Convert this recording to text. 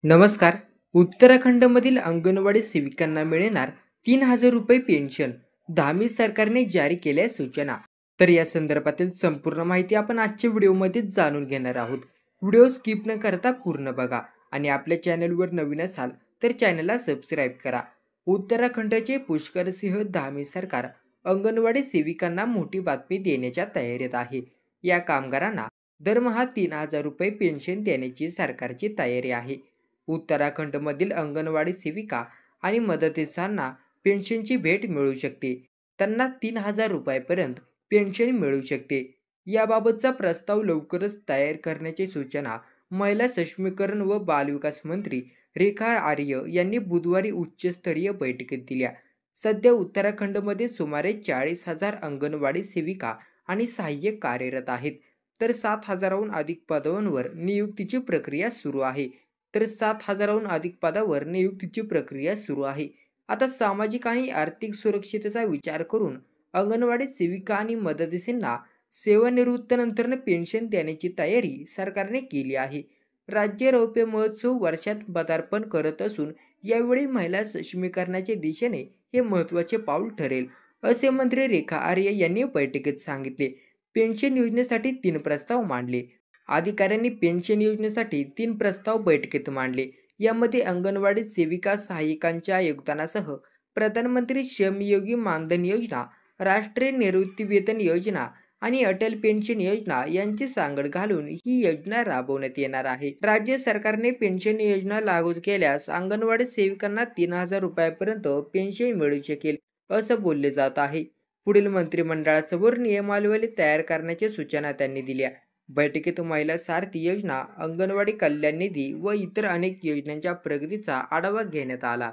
नमस्कार. उत्तराखंडमधील अंगणवाडी सेविकांना मिळणार 3,000 रुपये पेन्शन. धामी सरकारने जारी केल्या सूचना. तर या संदर्भातील संपूर्ण माहिती आपण आजच्या व्हिडिओमध्ये जाणून घेणार आहोत. व्हिडिओ स्किप न करता पूर्ण बघा आणि आपल्या चॅनलवर नवीन असाल तर चॅनलला सबस्क्राईब करा. उत्तराखंडचे पुष्कर सिंह धामी सरकार अंगणवाडी सेविकांना मोठी बातमी देण्याच्या तयारीत आहे. या कामगारांना दरमहा 3,000 रुपये पेन्शन देण्याची सरकारची तयारी आहे. उत्तराखंडमधील अंगणवाडी सेविका आणि मदतनीसांना पेन्शनची भेट मिळू शकते. त्यांना 3,000 रुपयापर्यंत पेन्शन मिळू शकते. याबाबतचा प्रस्ताव लवकरच तयार करण्याची सूचना महिला सक्षमीकरण व बालविकास मंत्री रेखा आर्य यांनी बुधवारी उच्चस्तरीय बैठकीत दिल्या. सध्या उत्तराखंडमध्ये सुमारे 40,000 अंगणवाडी सेविका आणि सहाय्यक कार्यरत आहेत. तर 7,000हून अधिक पदांवर नियुक्तीची प्रक्रिया सुरू आहे. आता सामाजिक आणि आर्थिक सुरक्षिततेचा विचार करून अंगणवाडी सेविका आणि मदतनीसांना सेवानिवृत्तीनंतर पेन्शन देण्याची तयारी सरकारने केली आहे. राज्य रौप्य महोत्सव वर्षात पदार्पण करत असून यावेळी महिला सक्षमीकरणाच्या दिशेने हे महत्त्वाचे पाऊल ठरेल, असे मंत्री रेखा आर्य यांनी बैठकीत सांगितले. पेन्शन योजनेसाठी 3 प्रस्ताव मांडले. अधिकाऱ्यांनी पेन्शन योजनेसाठी 3 प्रस्ताव बैठकीत मांडले. यामध्ये अंगणवाडी सेविका सहाय्यकांच्या योगदानासह प्रधानमंत्री श्रमयोगी मानधन योजना, राष्ट्रीय निवृत्तीवेतन योजना आणि अटल पेन्शन योजना यांची सांगड घालून ही योजना राबवण्यात येणार आहे. राज्य सरकारने पेन्शन योजना लागू केल्यास अंगणवाडी सेविकांना 3,000 रुपयापर्यंत पेन्शन मिळू शकेल, असं बोलले जात आहे. पुढील मंत्रिमंडळासमोर नियमावली तयार करण्याच्या सूचना त्यांनी दिल्या. बैठकीत महिला सारथी योजना, अंगणवाडी कल्याण निधी व इतर अनेक योजनांच्या प्रगतीचा आढावा घेण्यात आला.